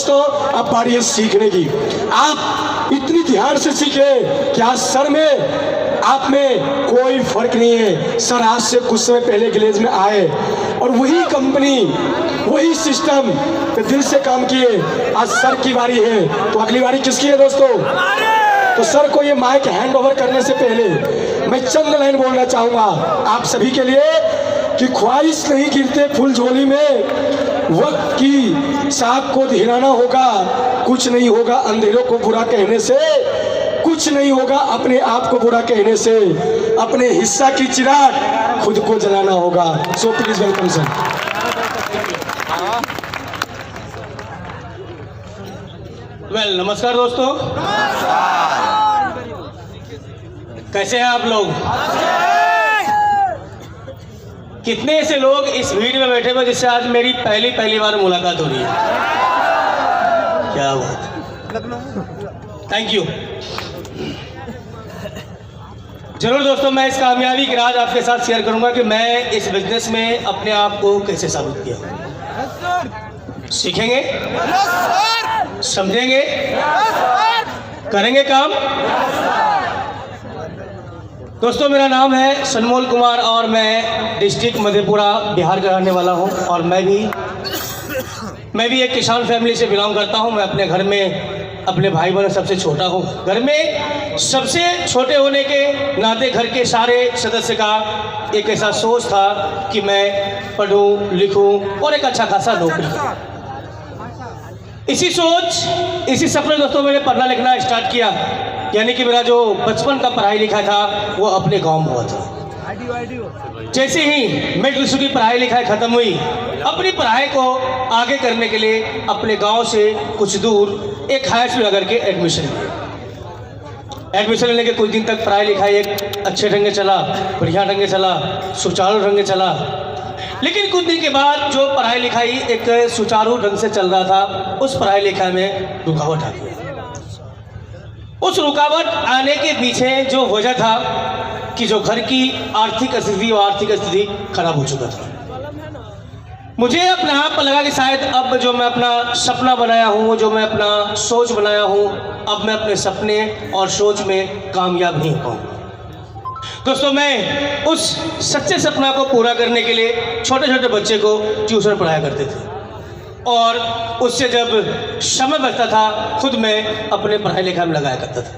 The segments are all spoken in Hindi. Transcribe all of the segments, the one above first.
दोस्तों अब बारी है सीखने की। आप इतनी ध्यान से सीखे कि आज सर में आप में कोई फर्क नहीं है। सर आज से कुछ समय पहले विलेज में आए और वही कंपनी वही सिस्टम पे दिल से काम किए। आज सर की बारी है तो अगली बारी किसकी है दोस्तों? तो सर को ये माइक हैंड ओवर करने से पहले मैं चंद लाइन बोलना चाहूँगा आप सभी के लिए कि ख्वाहिश नहीं गिरते फूल झोली में, वक्त की साख को हिलाना होगा। कुछ नहीं होगा अंधेरों को बुरा कहने से, कुछ नहीं होगा अपने आप को बुरा कहने से, अपने हिस्सा की चिराग खुद को जलाना होगा। So please welcome sir. Well नमस्कार दोस्तों, कैसे हैं आप लोग? कितने ऐसे लोग इस भीड़ में बैठे हुए जिससे आज मेरी पहली बार मुलाकात हो रही है? क्या बात, थैंक यू। जरूर दोस्तों, मैं इस कामयाबी की राज आपके साथ शेयर करूंगा कि मैं इस बिजनेस में अपने आप को कैसे साबित किया। सीखेंगे, समझेंगे, करेंगे काम। दोस्तों मेरा नाम है सनमोल कुमार और मैं डिस्ट्रिक्ट मधेपुरा बिहार का रहने वाला हूं और मैं भी एक किसान फैमिली से बिलोंग करता हूं। मैं अपने घर में अपने भाई बहनों सबसे छोटा हूं। घर में सबसे छोटे होने के नाते घर के सारे सदस्य का एक ऐसा सोच था कि मैं पढ़ूं लिखूं और एक अच्छा खासा नौकरी करूं। इसी सोच इसी सपने दोस्तों मैंने पढ़ना लिखना स्टार्ट किया। यानी कि मेरा जो बचपन का पढ़ाई लिखा था वो अपने गांव में हुआ था। जैसे ही मिडिल स्कूल की पढ़ाई लिखाई खत्म हुई, अपनी पढ़ाई को आगे करने के लिए अपने गांव से कुछ दूर एक हाई स्कूल आकर के एडमिशन लिया। एडमिशन लेने के कुछ दिन तक पढ़ाई लिखाई एक अच्छे ढंग से चला, बढ़िया ढंग से चला, सुचारू ढंग से चला। लेकिन कुछ दिन के बाद जो पढ़ाई लिखाई एक सुचारू ढंग से चल रहा था, उस पढ़ाई लिखाई में रुकावट आ गई। उस रुकावट आने के पीछे जो वजह था कि जो घर की आर्थिक स्थिति खराब हो चुका था। मुझे अपने आप पर लगा कि शायद अब जो मैं अपना सपना बनाया हूँ, जो मैं अपना सोच बनाया हूँ, अब मैं अपने सपने और सोच में कामयाब नहीं हो पाऊँगा। दोस्तों मैं उस सच्चे सपना को पूरा करने के लिए छोटे छोटे बच्चे को ट्यूशन पढ़ाया करते थे और उससे जब समय बचता था खुद मैं अपने पढ़ाई लिखाई में लगाया करता था।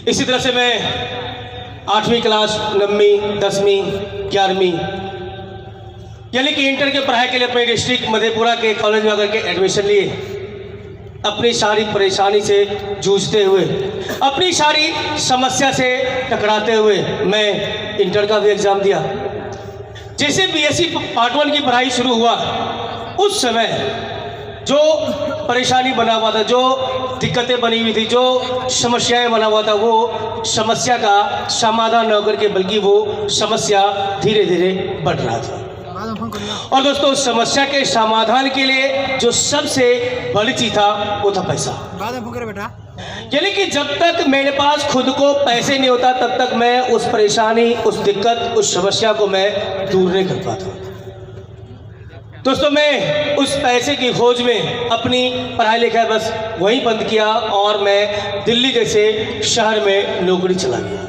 इसी तरह से मैं 8वीं क्लास, 9वीं, 10वीं, 11वीं यानी कि इंटर के पढ़ाई के लिए अपने डिस्ट्रिक्ट मधेपुरा के कॉलेज में आकर के एडमिशन लिए। अपनी सारी परेशानी से जूझते हुए, अपनी सारी समस्या से टकराते हुए मैं इंटर का भी एग्ज़ाम दिया। जैसे बीएससी पार्ट 1 की पढ़ाई शुरू हुआ, उस समय जो परेशानी बना हुआ था, जो दिक्कतें बनी हुई थी, जो समस्याएं बना हुआ था, वो समस्या का समाधान न होकर के बल्कि वो समस्या धीरे धीरे बढ़ रहा था। और दोस्तों उस समस्या के समाधान के लिए जो सबसे बड़ी चीज था वो था पैसा। यानी कि जब तक मेरे पास खुद को पैसे नहीं होता तब तक मैं उस परेशानी, उस दिक्कत, उस समस्या को मैं दूर नहीं कर पाता। दोस्तों मैं उस पैसे की खोज में अपनी पढ़ाई लिखाई बस वहीं बंद किया और मैं दिल्ली जैसे शहर में नौकरी चला गया।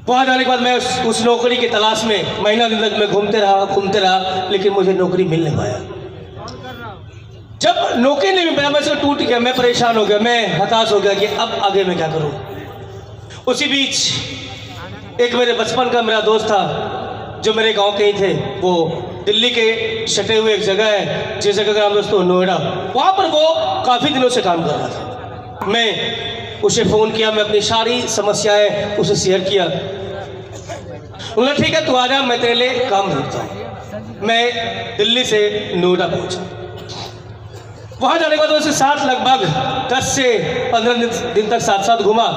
वहाँ जाने के बाद मैं उस नौकरी की तलाश में महीना दिन तक मैं घूमते रहा, लेकिन मुझे नौकरी मिल नहीं पाया। जब नौकरी नहीं मिल पाया मैं टूट गया, मैं परेशान हो गया, मैं हताश हो गया कि अब आगे मैं क्या करूं। उसी बीच एक मेरे बचपन का मेरा दोस्त था जो मेरे गांव के ही थे। वो दिल्ली के सटे हुए एक जगह है जिस जगह का नाम दोस्तों नोएडा, वहाँ पर वो काफ़ी दिनों से काम कर रहा था। मैं उसे फ़ोन किया, मैं अपनी सारी समस्याएं उसे शेयर किया। बोला ठीक है तू आ जा, मैं तेरे लिए काम ढूंढता हूँ। मैं दिल्ली से नोएडा पहुँचा। वहाँ जाने के बाद उसे साथ लगभग 10 से 15 दिन तक साथ घूमा।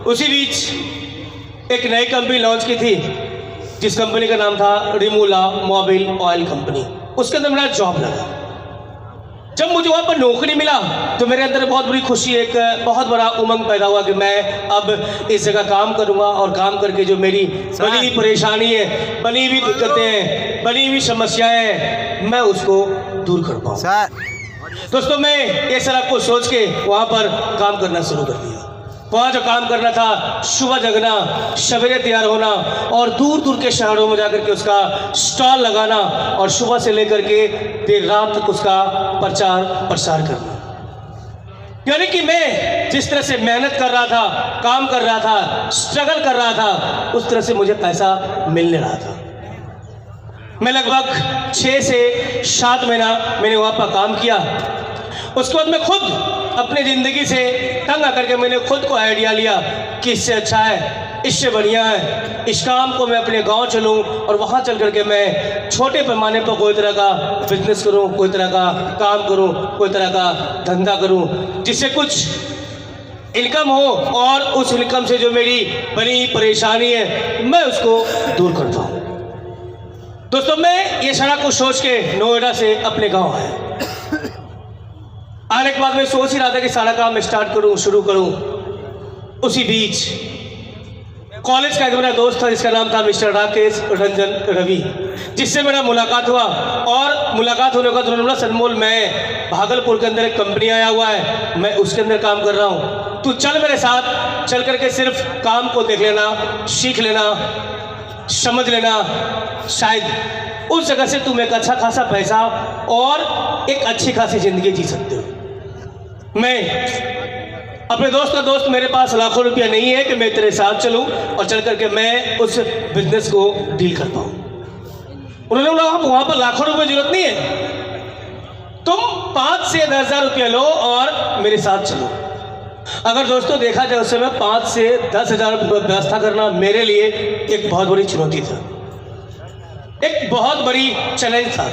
उसी बीच एक नई कंपनी लॉन्च की थी जिस कंपनी का नाम था रिमूला मोबिल ऑयल कंपनी। उसके अंदर मेरा जॉब लगा। जब मुझे वहाँ पर नौकरी मिला तो मेरे अंदर बहुत बड़ी खुशी, एक बहुत बड़ा उमंग पैदा हुआ कि मैं अब इस जगह काम करूँगा और काम करके जो मेरी बनी हुई परेशानी है, बनी हुई दिक्कतें हैं, बनी हुई समस्याएं हैं, मैं उसको दूर कर पाऊँ। सर दोस्तों मैं ये सारा कुछ सोच के वहाँ पर काम करना शुरू कर दिया। वहाँ जो काम करना था, सुबह जगना, सवेरे तैयार होना और दूर दूर के शहरों में जाकर के उसका स्टॉल लगाना और सुबह से लेकर के देर रात तक उसका प्रचार प्रसार करना। यानी कि मैं जिस तरह से मेहनत कर रहा था, काम कर रहा था, स्ट्रगल कर रहा था, उस तरह से मुझे पैसा मिल नहीं रहा था। मैं लगभग 6 से 7 महीना मैंने वहाँ पर काम किया। उसके बाद मैं खुद अपनी ज़िंदगी से तंग आकर के मैंने खुद को आइडिया लिया कि इससे अच्छा है, इससे बढ़िया है, इस काम को मैं अपने गांव चलूं और वहाँ चल करके मैं छोटे पैमाने पर कोई तरह का बिजनेस करूं, कोई तरह का काम करूं, कोई तरह का धंधा करूं, जिससे कुछ इनकम हो और उस इनकम से जो मेरी बड़ी परेशानी है मैं उसको दूर कर पाऊँ। दोस्तों मैं ये सारा कुछ सोच के नोएडा से अपने गाँव आया। आने के बाद मैं सोच ही रहा था कि सारा काम स्टार्ट करूं, शुरू करूं। उसी बीच कॉलेज का एक मेरा दोस्त था जिसका नाम था मिस्टर राकेश रंजन रवि, जिससे मेरा मुलाकात हुआ और मुलाकात होने के बाद उन्होंने बोला, सनमोल मैं भागलपुर के अंदर एक कंपनी आया हुआ है, मैं उसके अंदर काम कर रहा हूँ, तू चल मेरे साथ, चल करके सिर्फ काम को देख लेना, सीख लेना, समझ लेना, शायद उस जगह से तुम एक अच्छा खासा पैसा और एक अच्छी खासी ज़िंदगी जी सकते हो। मैं अपने दोस्त का दोस्त, मेरे पास लाखों रुपया नहीं है कि मैं तेरे साथ चलूं और चल करके मैं उस बिजनेस को डील कर पाऊं। उन्होंने बोला वहाँ पर लाखों रुपये जरूरत नहीं है, तुम 5 से 10 हज़ार रुपया लो और मेरे साथ चलो। अगर दोस्तों देखा जाए उस समय 5 से 10 हज़ार व्यवस्था करना मेरे लिए एक बहुत बड़ी चुनौती था, एक बहुत बड़ी चैलेंज था,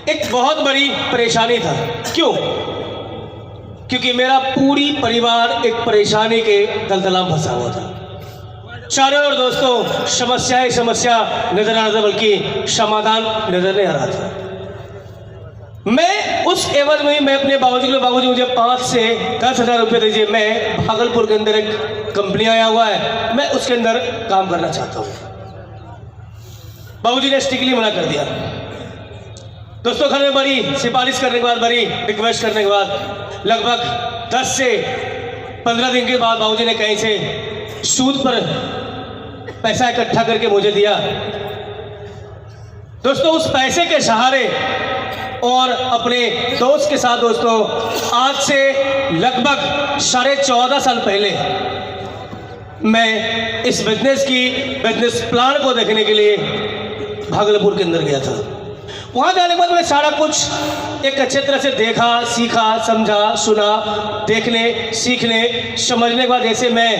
एक बहुत बड़ी परेशानी था। क्यों? क्योंकि मेरा पूरी परिवार एक परेशानी के दलदल में फंसा हुआ था। चारों ओर दोस्तों समस्या ही समस्या नजर आ रहा था, बल्कि समाधान नजर नहीं आ रहा था। मैं उस एवज में मैं अपने बाबूजी को, बाबूजी मुझे 5 से 10 हज़ार रुपये दीजिए, मैं भागलपुर के अंदर एक कंपनी आया हुआ है, मैं उसके अंदर काम करना चाहता हूँ। बाबूजी ने स्ट्रिक्टली मना कर दिया। दोस्तों घर में बड़ी सिफारिश करने के बाद, बड़ी रिक्वेस्ट करने के बाद लगभग 10 से 15 दिन के बाद बाबूजी ने कहीं से सूद पर पैसा इकट्ठा करके मुझे दिया। दोस्तों उस पैसे के सहारे और अपने दोस्त के साथ दोस्तों आज से लगभग 14.5 साल पहले मैं इस बिजनेस प्लान को देखने के लिए भागलपुर के अंदर गया था। वहाँ जाने के बाद मैंने सारा कुछ एक अच्छे तरह से देखा, सीखा, समझा, सुना, देखने, सीखने, समझने के बाद जैसे मैं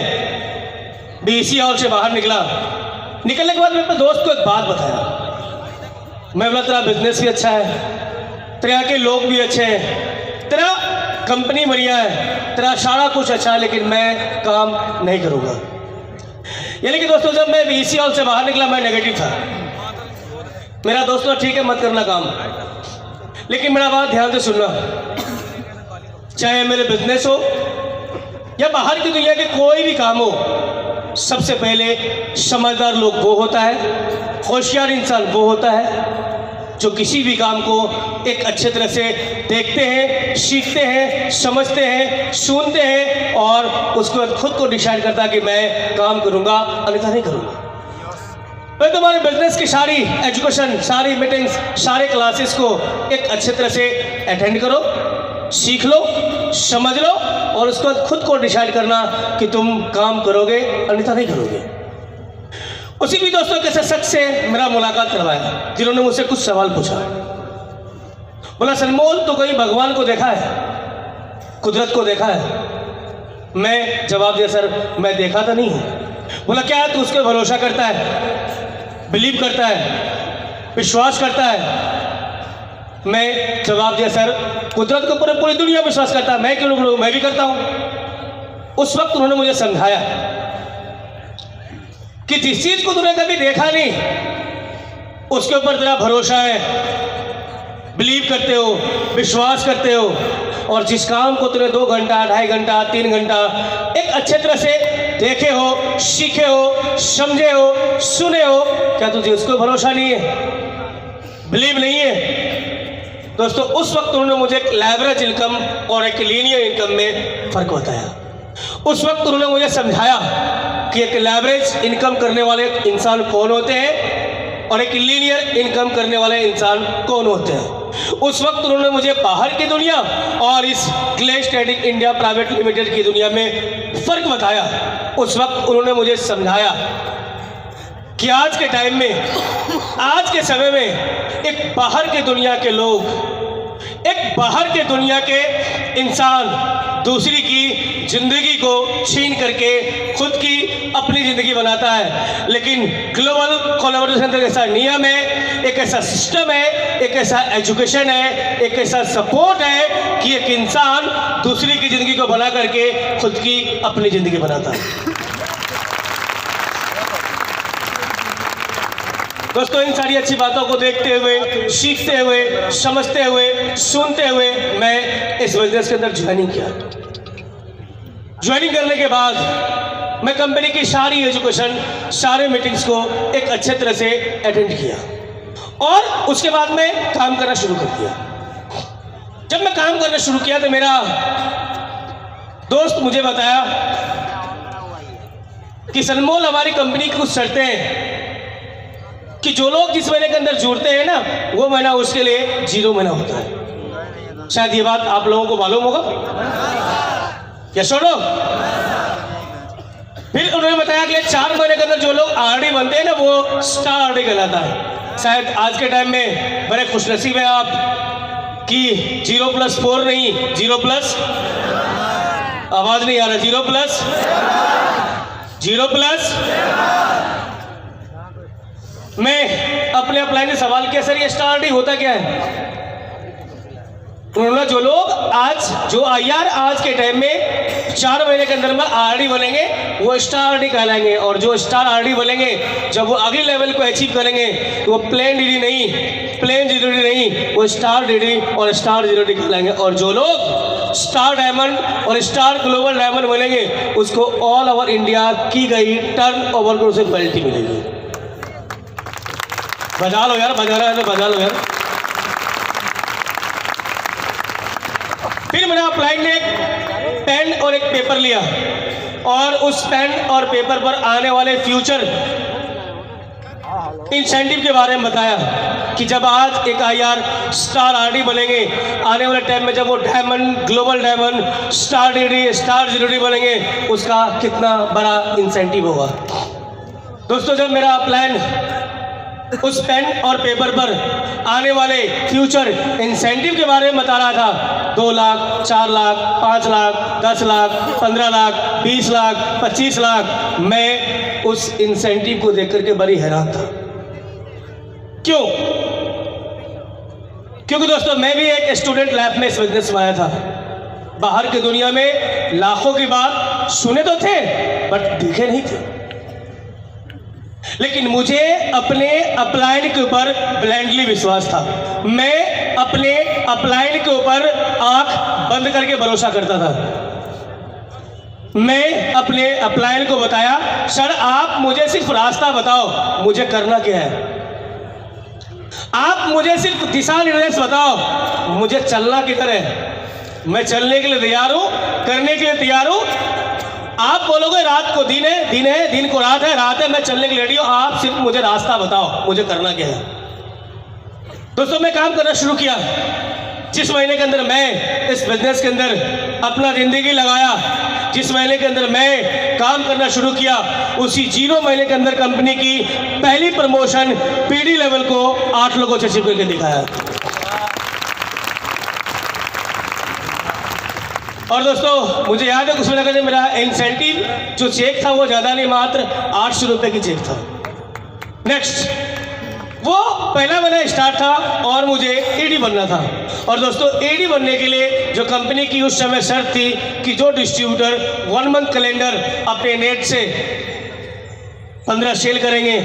बीसी हॉल से बाहर निकलने के बाद मैं अपने दोस्त को एक बात बताया। मैं बोला तेरा बिजनेस भी अच्छा है, तेरे यहाँ के लोग भी अच्छे हैं, तेरा कंपनी बढ़िया है, तेरा सारा कुछ अच्छा है, लेकिन मैं काम नहीं करूँगा। यानी कि दोस्तों जब मैं बीसी हॉल से बाहर निकला मैं नेगेटिव था। मेरा दोस्त तो ठीक है मत करना काम, लेकिन मेरा बात ध्यान से सुनना, चाहे मेरे बिजनेस हो या बाहर की दुनिया के कोई भी काम हो, सबसे पहले समझदार लोग वो होता है, होशियार इंसान वो होता है जो किसी भी काम को एक अच्छे तरह से देखते हैं, सीखते हैं, समझते हैं, सुनते हैं और उसको खुद को डिसाइड करता है कि मैं काम करूँगा अन्यथा नहीं करूँगा। मैं तुम्हारे बिजनेस की सारी एजुकेशन, सारी मीटिंग्स, सारे क्लासेस को एक अच्छे तरह से अटेंड करो, सीख लो, समझ लो और उसके बाद खुद को डिसाइड करना कि तुम काम करोगे अन्यथा नहीं करोगे। उसी भी दोस्तों के शख्स से मेरा मुलाकात करवाया जिन्होंने मुझसे कुछ सवाल पूछा। बोला सनमोल तो कहीं भगवान को देखा है, कुदरत को देखा है? मैं जवाब दिया सर मैं देखा तो नहीं हूँ। बोला क्या तू उसके भरोसा करता है, बिलीव करता है, विश्वास करता है? मैं जवाब दिया सर कुदरत को पूरी दुनिया विश्वास करता है, मैं क्यों नहीं, मैं भी करता हूँ। उस वक्त उन्होंने मुझे समझाया कि जिस चीज को तूने कभी देखा नहीं उसके ऊपर तेरा भरोसा है, बिलीव करते हो, विश्वास करते हो और जिस काम को तूने 2 घंटा, 2.5 घंटा, 3 घंटा एक अच्छे तरह से देखे हो, सीखे हो, समझे हो, सुने हो, क्या तुझे उसको भरोसा नहीं है, बिलीव नहीं है? दोस्तों उस वक्त उन्होंने मुझे एक लेवरेज इनकम और एक लीनियर इनकम में फ़र्क बताया। उस वक्त उन्होंने मुझे समझाया कि एक लेवरेज इनकम करने वाले इंसान कौन होते हैं और एक लीनियर इनकम करने वाले इंसान कौन होते हैं। उस वक्त उन्होंने मुझे बाहर की दुनिया और इस Glaze Trading India Private Limited की दुनिया में फ़र्क बताया। उस वक्त उन्होंने मुझे समझाया कि आज के टाइम में, आज के समय में एक बाहर के दुनिया के लोग, एक बाहर के दुनिया के इंसान दूसरी की ज़िंदगी को छीन करके खुद की अपनी ज़िंदगी बनाता है, लेकिन ग्लोबल कोलैबोरेशन एक ऐसा नियम है, एक ऐसा सिस्टम है, एक ऐसा एजुकेशन है, एक ऐसा सपोर्ट है कि एक इंसान दूसरी की ज़िंदगी को बना करके खुद की अपनी ज़िंदगी बनाता है। दोस्तों इन सारी अच्छी बातों को देखते हुए, सीखते हुए, समझते हुए, सुनते हुए मैं इस बिजनेस के अंदर ज्वाइनिंग किया। ज्वाइनिंग करने के बाद मैं कंपनी की सारी एजुकेशन, सारे मीटिंग्स को एक अच्छे तरह से अटेंड किया और उसके बाद मैं काम करना शुरू कर दिया। जब मैं काम करना शुरू किया तो मेरा दोस्त मुझे बताया कि सनमोल, हमारी कंपनी की कुछ शर्तें हैं कि जो लोग जिस महीने के अंदर जुड़ते हैं ना, वो महीना उसके लिए 0 महीना होता है। शायद ये बात आप लोगों को मालूम होगा या छोड़ो। फिर उन्होंने बताया कि 4 महीने के अंदर जो लोग आरडी बनते हैं ना, वो स्टार आरडी कहलाता है। शायद आज के टाइम में बड़े खुशनसीब हैं आप कि 0+4 नहीं, 0+, आवाज नहीं आ रहा, 0+, मैं अपने अपलाइन से सवाल किया, सर ये स्टार आरडी होता क्या है? उन्होंने जो लोग आज, जो आईआर आज के टाइम में 4 महीने के अंदर में आरडी बनेंगे वो स्टार आरडी कहलाएंगे, और जो स्टार आरडी बनेंगे जब वो अगले लेवल को अचीव करेंगे तो वो प्लेन डीडी नहीं, प्लेन जीरोडी नहीं, वो स्टार डीडी और स्टार जीरोडी कहलाएंगे। और जो लोग स्टार डायमंड और स्टार ग्लोबल डायमंड बनेंगे उसको ऑल ओवर इंडिया की गई टर्न ओवर को से क्वालिटी मिलेगी। बजा लो यार, बजा रहा है तो बजा लो यार। फिर मैंने अपलाइन ने एक पेन और एक पेपर लिया और उस पेन और पेपर पर आने वाले फ्यूचर इंसेंटिव के बारे में बताया कि जब आज एक आईआर स्टार आरडी बनेंगे, आने वाले टाइम में जब वो diamond, global diamond, star DD, star zero D बनेंगे उसका कितना बड़ा इंसेंटिव होगा। दोस्तों जब मेरा प्लान उस पेन और पेपर पर आने वाले फ्यूचर इंसेंटिव के बारे में बता रहा था, 2 लाख, 4 लाख, 5 लाख, 10 लाख, 15 लाख, 20 लाख, 25 लाख, मैं उस इंसेंटिव को देख करके बड़ी हैरान था। क्यों? क्योंकि दोस्तों मैं भी एक स्टूडेंट लाइफ में इस बिजनेस में आया था। बाहर की दुनिया में लाखों की बात सुने तो थे बट दिखे नहीं थे, लेकिन मुझे अपने अपलाइन के ऊपर ब्लाइंडली विश्वास था। मैं अपने अपलाइन के ऊपर आंख बंद करके भरोसा करता था। मैं अपने अपलाइन को बताया, सर आप मुझे सिर्फ रास्ता बताओ, मुझे करना क्या है। आप मुझे सिर्फ दिशा निर्देश बताओ, मुझे चलना किधर है। मैं चलने के लिए तैयार हूँ, करने के लिए तैयार हूँ। आप बोलोगे रात को दिन है, दिन है, दिन को रात है, रात है, मैं चलने के लिए रेडी हूँ। आप सिर्फ मुझे रास्ता बताओ, मुझे करना क्या है। दोस्तों मैं काम करना शुरू किया। जिस महीने के अंदर मैं इस बिजनेस के अंदर अपना जिंदगी लगाया, जिस महीने के अंदर मैं काम करना शुरू किया, उसी 0 महीने के अंदर कंपनी की पहली प्रमोशन पीडी लेवल को 8 लोगों से अचीव करके दिखाया। और दोस्तों मुझे याद है कुछ महीने पहले मेरा इंसेंटिव जो चेक था वो ज़्यादा नहीं, मात्र 800 रुपये की चेक था। नेक्स्ट वो पहला महीना स्टार्ट था और मुझे एडी बनना था। और दोस्तों एडी बनने के लिए जो कंपनी की उस समय शर्त थी कि जो डिस्ट्रीब्यूटर 1 मंथ कैलेंडर अपने नेट से 15 सेल करेंगे,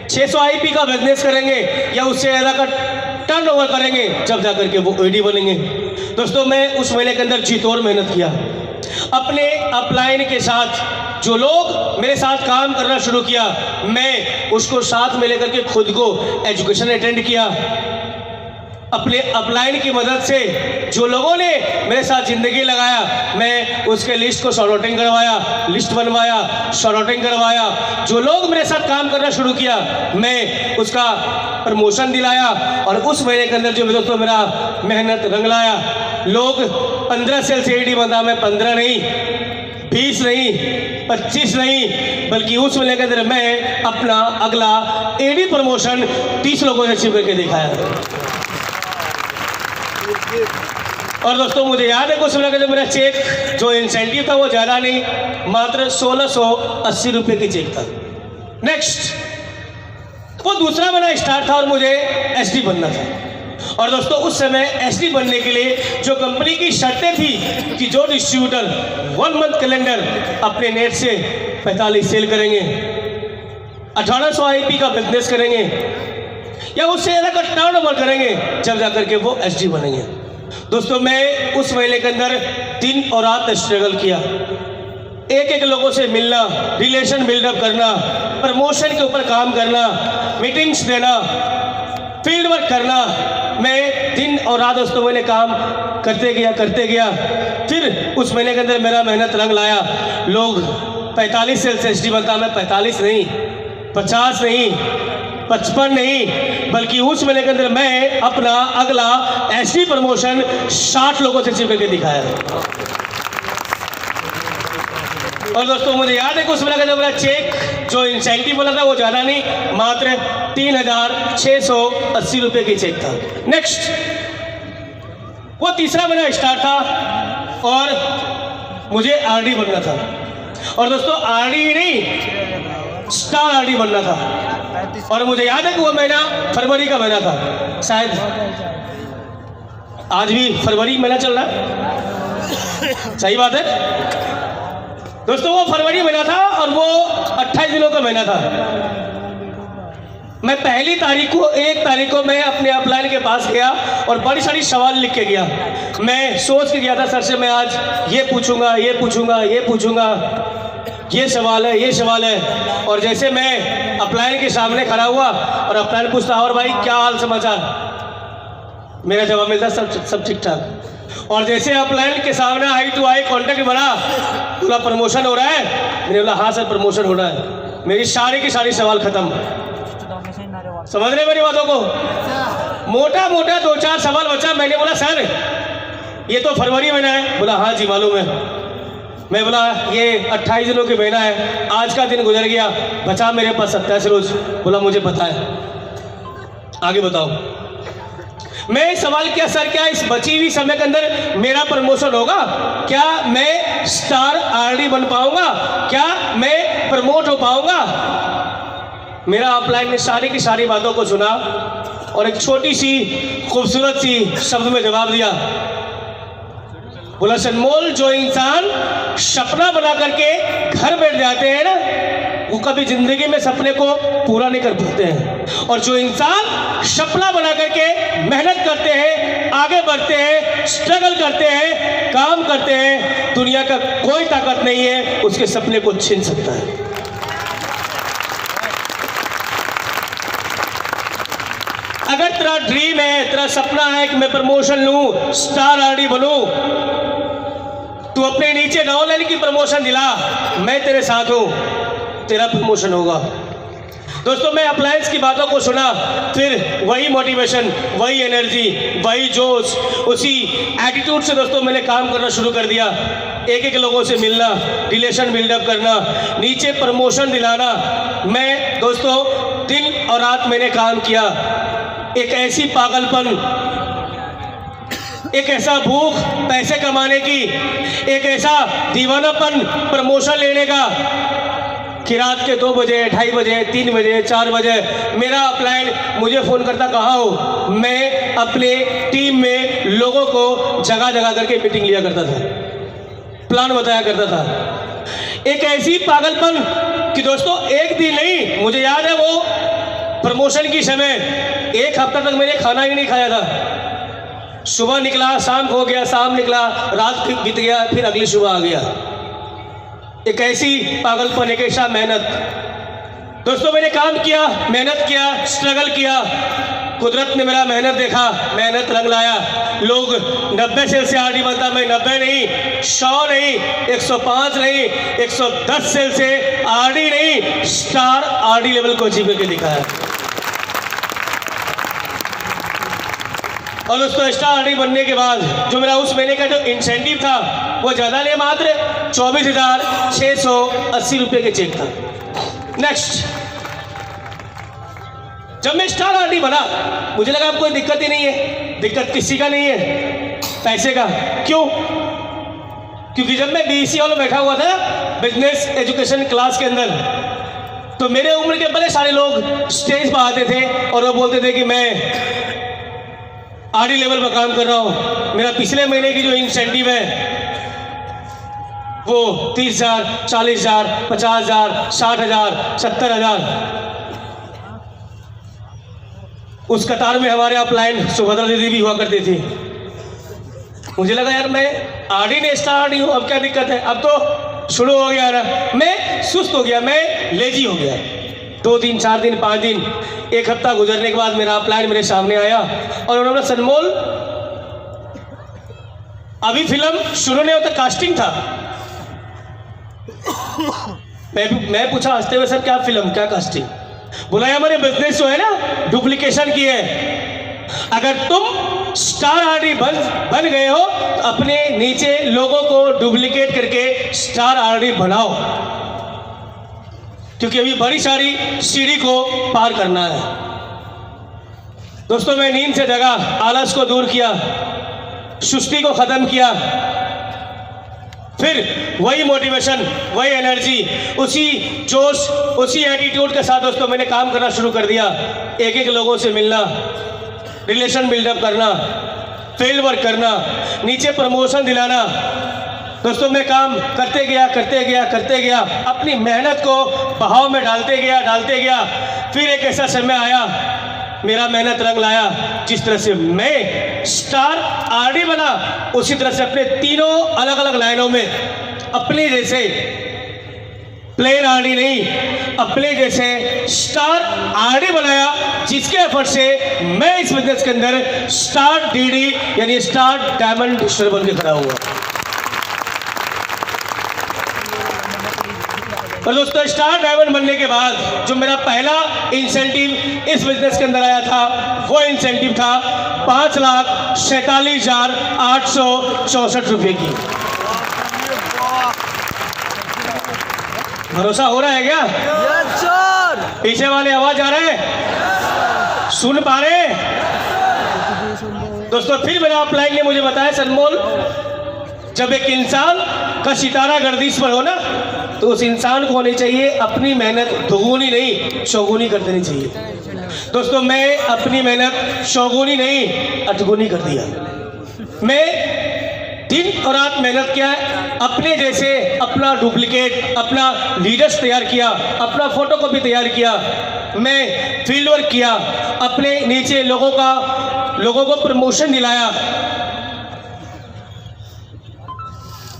600 आईपी का बिजनेस करेंगे या उससे ज़्यादा का टर्नओवर करेंगे, जब जाकर के वो एडी बनेंगे। दोस्तों मैं उस महीने के अंदर जी तोड़ मेहनत किया। अपने अपलाइन के साथ जो लोग मेरे साथ काम करना शुरू किया, मैं उसको साथ में लेकर के खुद को एजुकेशन अटेंड किया। अपने अपलाइन की मदद से जो लोगों ने मेरे साथ ज़िंदगी लगाया, मैं उसके लिस्ट को शॉर्ट आउटिंग करवाया, लिस्ट बनवाया, शॉर्ट आउटिंग करवाया। जो लोग मेरे साथ काम करना शुरू किया, मैं उसका प्रमोशन दिलाया। और उस महीने के अंदर जो मेरे दोस्तों मेरा मेहनत रंग लाया। लोग 15 सेल से एडी बंदा, मैं 15 नहीं, 20 नहीं, 25 नहीं, बल्कि उस महीने के अंदर मैं अपना अगला एडी प्रमोशन 30 लोगों से अचीव करके दिखाया। और दोस्तों मुझे याद है कुछ समय के मेरा चेक जो इंसेंटिव था वो ज़्यादा नहीं, मात्र 1680 रुपये की चेक था। नेक्स्ट, वो दूसरा मेरा स्टार्ट था और मुझे एसडी बनना था। और दोस्तों उस समय एसडी बनने के लिए जो कंपनी की शर्तें थी कि जो डिस्ट्रीब्यूटर 1 मंथ कैलेंडर अपने नेट से 45 सेल करेंगे, 1800 आईपी का बिजनेस करेंगे या उससे ज़्यादा का टर्नओवर करेंगे, जब जाकर के वो एसडी बनेंगे। दोस्तों मैं उस महीने के अंदर दिन और रात स्ट्रगल किया, एक एक लोगों से मिलना, रिलेशन बिल्डअप करना, प्रमोशन के ऊपर काम करना, मीटिंग्स देना, फील्ड वर्क करना। मैं दिन और रात दोस्तों मैंने काम करते गया। फिर उस महीने के अंदर मेरा मेहनत रंग लाया। लोग 45 सेल से एसडी बनता, मैं 45 नहीं, 50 नहीं, 55 नहीं, बल्कि उस महीने के अंदर मैं अपना अगला एसडी प्रमोशन 60 लोगों से अचीव करके दिखाया। और दोस्तों मुझे याद है कुछ महीने का जो मेरा चेक जो इंसेंटिव बोला था वो ज़्यादा नहीं, मात्र 3680 रुपये की चेक था। नेक्स्ट, वो तीसरा मेरा स्टार्ट था और मुझे आरडी बनना था। और दोस्तों आरडी नहीं, स्टार आरडी बनना था। और मुझे याद है कि वो महीना फरवरी का महीना था, शायद आज भी फरवरी महीना चल रहा है, सही बात है दोस्तों। वो फरवरी महीना था और वो 28 दिनों का महीना था। मैं पहली तारीख को 1 तारीख को मैं अपने अपलाइन के पास गया और बड़ी सारी सवाल लिख के गया। मैं सोच के गया था सर से मैं आज ये पूछूंगा, ये पूछूंगा, ये पूछूंगा, ये सवाल है, ये सवाल है। और जैसे मैं अपलाइन के सामने खड़ा हुआ और अपलाइन पूछता और भाई क्या हाल समाचार, मेरा जवाब मिलता सब ठीक ठाक। और जैसे अपलाइन के सामने आई टू आई कॉन्टेक्ट बना, बोला प्रमोशन हो रहा है, मैंने बोला हाँ सर प्रमोशन हो रहा है। मेरी सारी की सारी सवाल खत्म। समझ रहे मेरी बातों को? मोटा मोटा 2-4 सवाल बचा। मैंने बोला सर ये तो फरवरी महीना है। बोला हाँ जी मालूम है। मैं बोला ये 28 दिनों की महीना है, आज का दिन गुजर गया, बचा मेरे पास 27 रोज। बोला मुझे पता है, आगे बताओ। मैं सवाल किया सर क्या इस बची हुई समय के अंदर मेरा प्रमोशन होगा? क्या मैं स्टार आरडी बन पाऊंगा? क्या मैं प्रमोट हो पाऊंगा? मेरा अपलाइन ने सारी की सारी बातों को सुना और एक छोटी सी खूबसूरत सी शब्द में जवाब दिया। बोला सनमोल, जो इंसान सपना बना करके घर बैठ जाते हैं ना, वो कभी जिंदगी में सपने को पूरा नहीं कर पाते हैं। और जो इंसान सपना बना करके मेहनत करते हैं, आगे बढ़ते हैं, स्ट्रगल करते हैं, काम करते हैं, दुनिया का कोई ताकत नहीं है उसके सपने को छीन सकता है। अगर तेरा ड्रीम है, तेरा सपना है कि मैं प्रमोशन लूं, स्टार आरडी बनूं, तू अपने नीचे 9 लाइन की प्रमोशन दिला, मैं तेरे साथ हूं, तेरा प्रमोशन होगा। दोस्तों मैं अप्लायंस की बातों को सुना, फिर वही मोटिवेशन, वही एनर्जी, वही जोश, उसी एटीट्यूड से दोस्तों मैंने काम करना शुरू कर दिया। एक एक लोगों से मिलना, रिलेशन बिल्डअप करना, नीचे प्रमोशन दिलाना। मैं दोस्तों दिन और रात मैंने काम किया। एक ऐसी पागलपन, एक ऐसा भूख पैसे कमाने की, एक ऐसा दीवानापन प्रमोशन लेने का कि रात के 2 बजे, 2:30 बजे, 3 बजे, 4 बजे मेरा अपलाइन मुझे फ़ोन करता कहाँ हो। मैं अपने टीम में लोगों को जगह जगह करके मीटिंग लिया करता था, प्लान बताया करता था। एक ऐसी पागलपन कि दोस्तों एक दिन नहीं, मुझे याद है वो प्रमोशन की समय 1 हफ्ता तक मैंने खाना ही नहीं खाया था। सुबह निकला, शाम हो गया, शाम निकला, रात बीत गया, फिर अगली सुबह आ गया। एक ऐसी पागलपन, एक ऐसा मेहनत। दोस्तों मैंने काम किया, मेहनत किया, स्ट्रगल किया, कुदरत ने मेरा मेहनत देखा, मेहनत रंग लाया। लोग 90 सेल से आरडी बनता, मैं 90 नहीं, 100 नहीं, 105 नहीं, 110 सेल से आरडी नहीं, स्टार आरडी लेवल को अचीव करके दिखाया। और दोस्तों स्टार आरडी बनने के बाद जो मेरा उस महीने का जो इंसेंटिव था वो ज़्यादा नहीं, मात्र 24,680 रुपये के चेक था। नेक्स्ट, जब मैं स्टार आरडी बना मुझे लगा अब कोई दिक्कत ही नहीं है, दिक्कत किसी का नहीं है, पैसे का। क्यों? क्योंकि जब मैं बीसी हॉल में बैठा हुआ था बिजनेस एजुकेशन क्लास के अंदर, तो मेरे उम्र के बड़े सारे लोग स्टेज पर आते थे और वो बोलते थे कि मैं आरडी लेवल पर काम कर रहा हूँ, मेरा पिछले महीने की जो इंसेंटिव है वो 30,000, 40,000, 50,000, 60,000, 70,000। उस कतार में हमारे अपलाइन सुभद्रा दीदी भी हुआ करती थी। मुझे लगा यार मैं आरडी ने स्टार आरडी हूँ, अब क्या दिक्कत है, अब तो शुरू हो गया ना, मैं सुस्त हो गया, मैं लेजी हो गया। 2 दिन, 4 दिन, 5 दिन, 1 हफ्ता गुजरने के बाद मेरा अपलाइन मेरे सामने आया और उन्होंने, सनमोल अभी फिल्म शुरू नहीं होता, कास्टिंग था। मैं पूछा हंसते हुए, सर क्या फिल्म, क्या कास्टिंग? बोला हमारे बिजनेस जो है ना डुप्लीकेशन की है, अगर तुम स्टार आरडी बन गए हो तो अपने नीचे लोगों को डुप्लीकेट करके स्टार आरडी बनाओ, क्योंकि अभी बड़ी सारी सीढ़ी को पार करना है। दोस्तों मैं नींद से जगा, आलस को दूर किया, सुस्ती को खत्म किया, फिर वही मोटिवेशन, वही एनर्जी, उसी जोश, उसी एटीट्यूड के साथ दोस्तों मैंने काम करना शुरू कर दिया। एक एक लोगों से मिलना, रिलेशन बिल्डअप करना, फील्ड वर्क करना, नीचे प्रमोशन दिलाना। दोस्तों मैं काम करते गया, अपनी मेहनत को बहाव में डालते गया। फिर एक ऐसा समय आया, मेरा मेहनत रंग लाया। जिस तरह से मैं स्टार आरडी बना, उसी तरह से अपने तीनों अलग अलग लाइनों में अपने जैसे प्लेन आरडी नहीं, अपने जैसे स्टार आरडी बनाया, जिसके एफर्ट से मैं इस बिजनेस के अंदर स्टार डीडी यानी स्टार डायमंड डिस्ट्रीब्यूटर बन के खड़ा हुआ। और दोस्तों स्टार डायमंड बनने के बाद जो मेरा पहला इंसेंटिव इस बिजनेस के अंदर आया था, वो इंसेंटिव था 5,47,864 रुपये की। भरोसा हो रहा है क्या? पीछे वाले आवाज आ रहे हैं, सुन पा रहे हैं? दोस्तों फिर मेरा अपलाइन ने मुझे बताया, सनमोल जब एक इंसान का सितारा गर्दिश पर हो ना, तो उस इंसान को होनी चाहिए अपनी मेहनत दुगुनी नहीं चौगुनी कर देनी चाहिए। दोस्तों मैं अपनी मेहनत चौगुनी नहीं अठगुनी कर दिया। मैं दिन और रात मेहनत किया, अपने जैसे अपना डुप्लीकेट, अपना लीडर्स तैयार किया, अपना फोटोकॉपी तैयार किया, मैं फील्ड वर्क किया, अपने नीचे लोगों को प्रमोशन दिलाया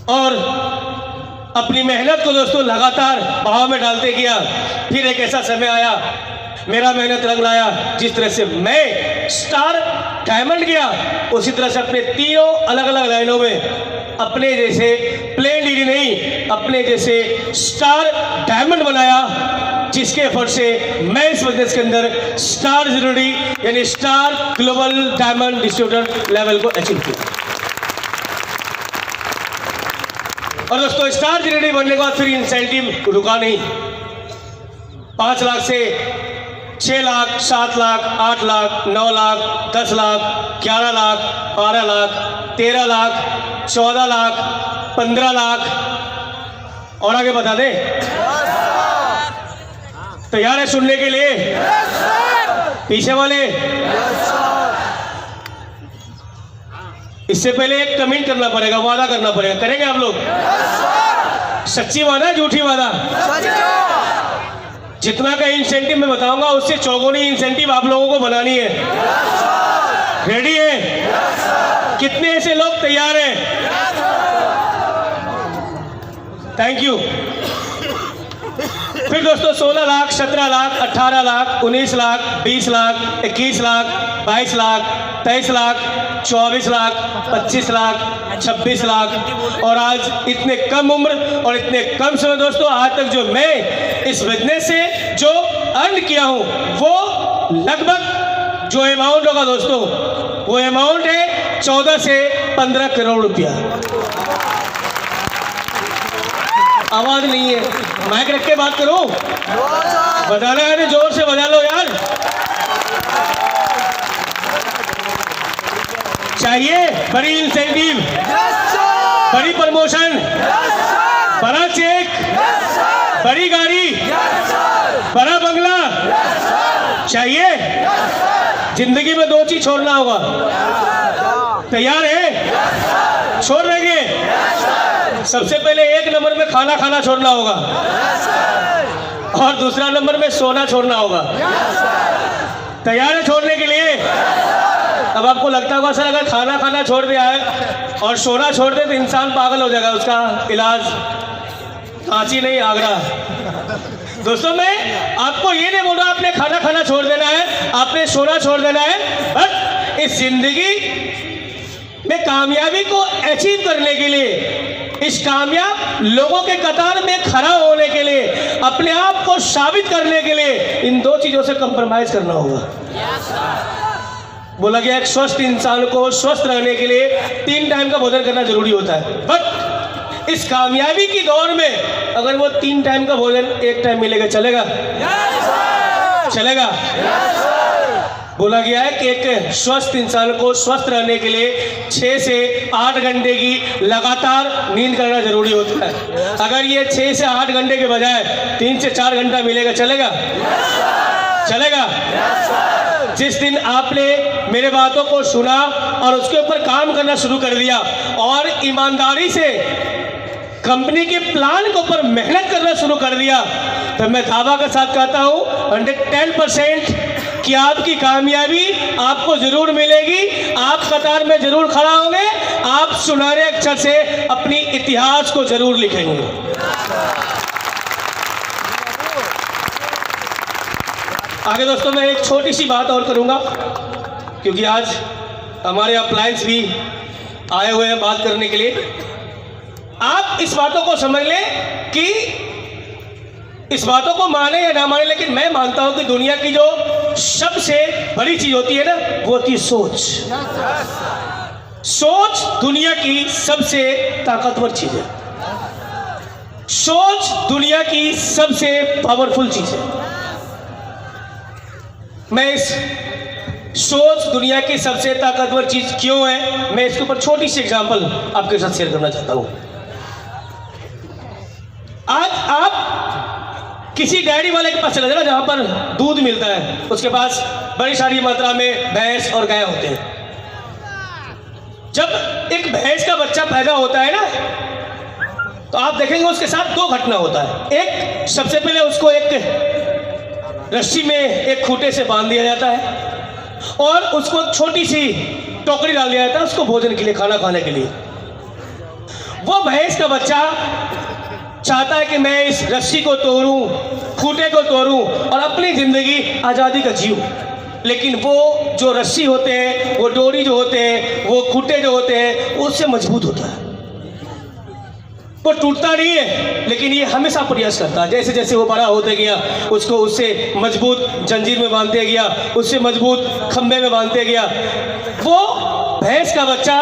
और अपनी मेहनत को दोस्तों लगातार बहाव में डालते गया। फिर एक ऐसा समय आया, मेरा मेहनत रंग लाया। जिस तरह से मैं स्टार डायमंड गया, उसी तरह से अपने तीनों अलग अलग लाइनों में अपने जैसे प्लेन डीडी नहीं, अपने जैसे स्टार डायमंड बनाया, जिसके एफर्ट से मैं इस बिजनेस के अंदर स्टार जीडी यानी star global diamond distributor level को अचीव किया। और दोस्तों स्टार जीडी बनने के बाद फिर इंसेंटिव रुका नहीं। 5 लाख से 6 लाख, 7 लाख, 8 लाख, 9 लाख, 10 लाख, 11 लाख, 12 लाख, 13 लाख, 14 लाख, 15 लाख और आगे बता दे। तैयार है सुनने के लिए? पीछे वाले इससे पहले एक कमेंट करना पड़ेगा, वादा करना पड़ेगा। करेंगे आप लोग? सच्ची वादा, झूठी वादा? जितना का इंसेंटिव मैं बताऊंगा उससे चौगुनी इंसेंटिव आप लोगों को बनानी है। रेडी है? कितने ऐसे लोग तैयार हैं? Thank you. फिर दोस्तों 16 लाख, 17 लाख, 18 लाख, 19 लाख, 20 लाख, 21 लाख, 22 लाख, 23 लाख, 24 लाख, 25 लाख, 26 लाख और आज इतने कम उम्र और इतने कम समय दोस्तों, आज तक जो मैं इस बिजनेस से जो अर्न किया हूँ वो लगभग जो अमाउंट होगा दोस्तों, वो अमाउंट है 14 से 15 करोड़ रुपया। आवाज नहीं है, माइक रख के बात करो, बजाना है, जोर से बजा लो यार। चाहिए बड़ी इंसेंटिव, बड़ी प्रमोशन, बड़ा चेक, बड़ी गाड़ी, बड़ा बंगला चाहिए। जिंदगी में 2 चीज छोड़ना होगा, तैयार है? छोड़ देंगे। सबसे पहले 1 नंबर में खाना खाना छोड़ना होगा और दूसरा नंबर में सोना छोड़ना होगा। तैयार है छोड़ने के लिए? अब आपको लगता होगा सर अगर खाना खाना छोड़ दिया है और सोना छोड़ दे तो इंसान पागल हो जाएगा, उसका इलाज कांची नहीं आगरा। दोस्तों मैं आपको ये नहीं बोल रहा आपने खाना खाना छोड़ देना है, आपने सोना छोड़ देना है, बट इस जिंदगी में कामयाबी को अचीव करने के लिए, इस कामयाब लोगों के कतार में खड़ा होने के लिए, अपने आप को साबित करने के लिए इन 2 चीजों से कंप्रोमाइज करना होगा। बोला गया एक स्वस्थ इंसान को स्वस्थ रहने के लिए 3 टाइम का भोजन करना जरूरी होता है, बट इस कामयाबी की दौड़ में अगर वो 3 टाइम का भोजन 1 टाइम मिलेगा, चलेगा? चलेगा? बोला गया है कि एक स्वस्थ इंसान को स्वस्थ रहने के लिए 6 से 8 घंटे की लगातार नींद करना जरूरी होता है। अगर ये 6 से 8 घंटे के बजाय 3 से 4 घंटा मिलेगा, चलेगा? चलेगा? जिस दिन आपने मेरे बातों को सुना और उसके ऊपर काम करना शुरू कर दिया और ईमानदारी से कंपनी के प्लान के ऊपर मेहनत करना शुरू कर दिया, तो मैं दावा के साथ कहता हूँ 110% कि आपकी कामयाबी आपको जरूर मिलेगी। आप कतार में जरूर खड़ा होंगे, आप सुनहरे अक्षर से अपनी इतिहास को जरूर लिखेंगे। आगे दोस्तों मैं एक छोटी सी बात और करूंगा, क्योंकि आज हमारे अप्लायंस भी आए हुए हैं बात करने के लिए। आप इस बातों को समझ लें कि इस बातों को माने या ना माने, लेकिन मैं मानता हूं कि दुनिया की जो सबसे बड़ी चीज होती है ना, वो होती है सोच। सोच दुनिया की सबसे ताकतवर चीज है। सोच दुनिया की सबसे पावरफुल चीज है। मैं इस सोच दुनिया की सबसे ताकतवर चीज क्यों है, मैं इसके ऊपर छोटी सी एग्जांपल आपके साथ शेयर करना चाहता हूं। आज आप किसी डेयरी वाले के पास चले जाना जहां पर दूध मिलता है, उसके पास बड़ी सारी मात्रा में भैंस और गाय होते हैं। जब एक भैंस का बच्चा पैदा होता है ना, तो आप देखेंगे उसके साथ 2 घटना होता है। एक, सबसे पहले उसको एक रस्सी में एक खूंटे से बांध दिया जाता है और उसको एक छोटी सी टोकरी डाल दिया जाता है उसको भोजन के लिए, खाना खाने के लिए। वो भैंस का बच्चा चाहता है कि मैं इस रस्सी को तोड़ूं, खूंटे को तोड़ूं और अपनी जिंदगी आज़ादी का जीऊं। लेकिन वो जो रस्सी होते हैं, वो डोरी जो होते हैं, वो खूंटे जो होते हैं, उससे मजबूत होता है, वो टूटता नहीं है। लेकिन ये हमेशा प्रयास करता है, जैसे जैसे वो बड़ा होते गया उसको उससे मजबूत जंजीर में बांधते गया, उससे मजबूत खंबे में बांधते गया। वो भैंस का बच्चा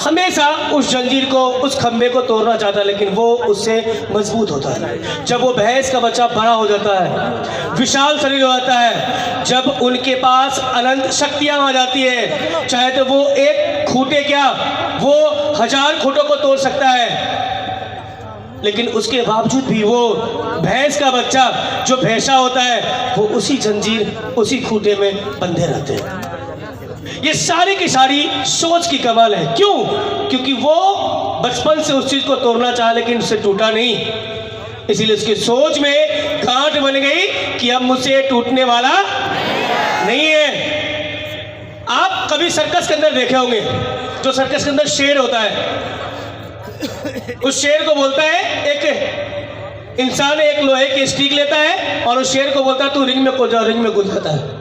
हमेशा उस जंजीर को, उस खंबे को तोड़ना चाहता है, लेकिन वो उससे मजबूत होता है। जब वो भैंस का बच्चा बड़ा हो जाता है, विशाल शरीर हो जाता है, जब उनके पास अनंत शक्तियां आ जाती है, चाहे तो वो एक खूंटे क्या, वो 1000 खूंटों को तोड़ सकता है। लेकिन उसके बावजूद भी वो भैंस का बच्चा जो भैंसा होता है, वो उसी जंजीर, उसी खूंटे में बंधे रहते हैं। ये सारी की सारी सोच की कमाल है। क्यों? क्योंकि वो बचपन से उस चीज को तोड़ना चाहा, लेकिन उससे टूटा नहीं। इसीलिए उसकी सोच में गांठ बन गई कि अब मुझसे टूटने वाला नहीं है। आप कभी सर्कस के अंदर देखे होंगे, जो सर्कस के अंदर शेर होता है, उस शेर को बोलता है एक इंसान एक लोहे की स्टिक लेता है और उस शेर को बोलता है तू रिंग में कूद जा, रिंग में कूद जाता है।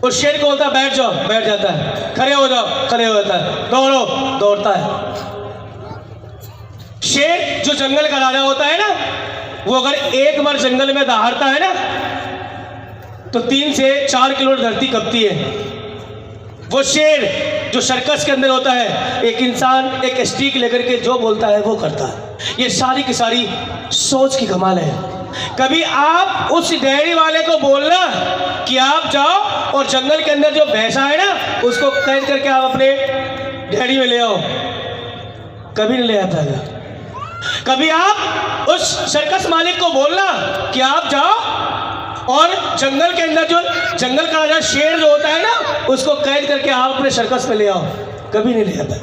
उस शेर को बोलता है बैठ जाओ, बैठ जाता है। खड़े हो जाओ, खड़े हो जाता है। दौड़ो, दौड़ता है। शेर जो जंगल का राजा होता है ना, वो अगर एक बार जंगल में दहाड़ता है ना तो 3 से 4 किलोमीटर धरती कपती है। वो शेर जो सर्कस के अंदर होता है, एक इंसान एक स्टिक लेकर के जो बोलता है वो करता है। ये सारी की सारी सोच की कमाल है। कभी आप उस डेयरी वाले को बोलना कि आप जाओ और जंगल के अंदर जो भैंसा है ना उसको कैद करके आप अपने डेयरी में ले आओ, कभी नहीं ले आता है। कभी आप उस सर्कस मालिक को बोलना कि आप जाओ और जंगल के अंदर जो जंगल का राजा शेर जो होता है ना उसको कैद करके आप अपने सर्कस में ले आओ, कभी नहीं ले आता।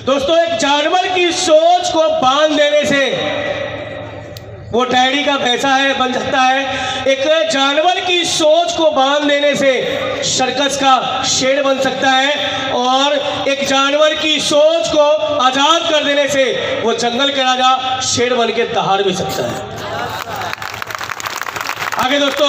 दोस्तों, एक जानवर की सोच को बांध देने से वो डैडी का भैंसा है बन सकता है। एक जानवर की सोच को बांध देने से सर्कस का शेर बन सकता है और एक जानवर की सोच को आजाद कर देने से वो जंगल के राजा शेर बन के दहाड़ भी सकता है। आगे दोस्तों,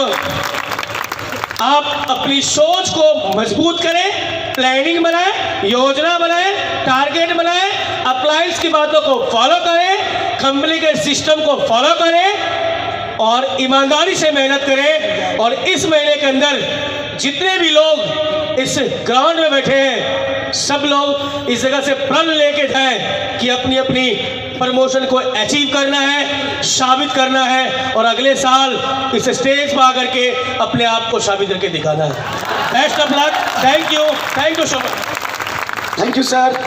आप अपनी सोच को मजबूत करें, प्लानिंग बनाएं, योजना बनाएं, टारगेट बनाएं, अप्लायंस की बातों को फॉलो करें, कंपनी के सिस्टम को फॉलो करें और ईमानदारी से मेहनत करें। और इस महीने के अंदर जितने भी लोग इस ग्राउंड में बैठे हैं, सब लोग इस जगह से प्रण लेके जाएं कि अपनी अपनी प्रमोशन को अचीव करना है, साबित करना है और अगले साल इस स्टेज पर आकर के अपने आप को साबित करके दिखाना है। Best of luck. Thank you so much. Thank you sir.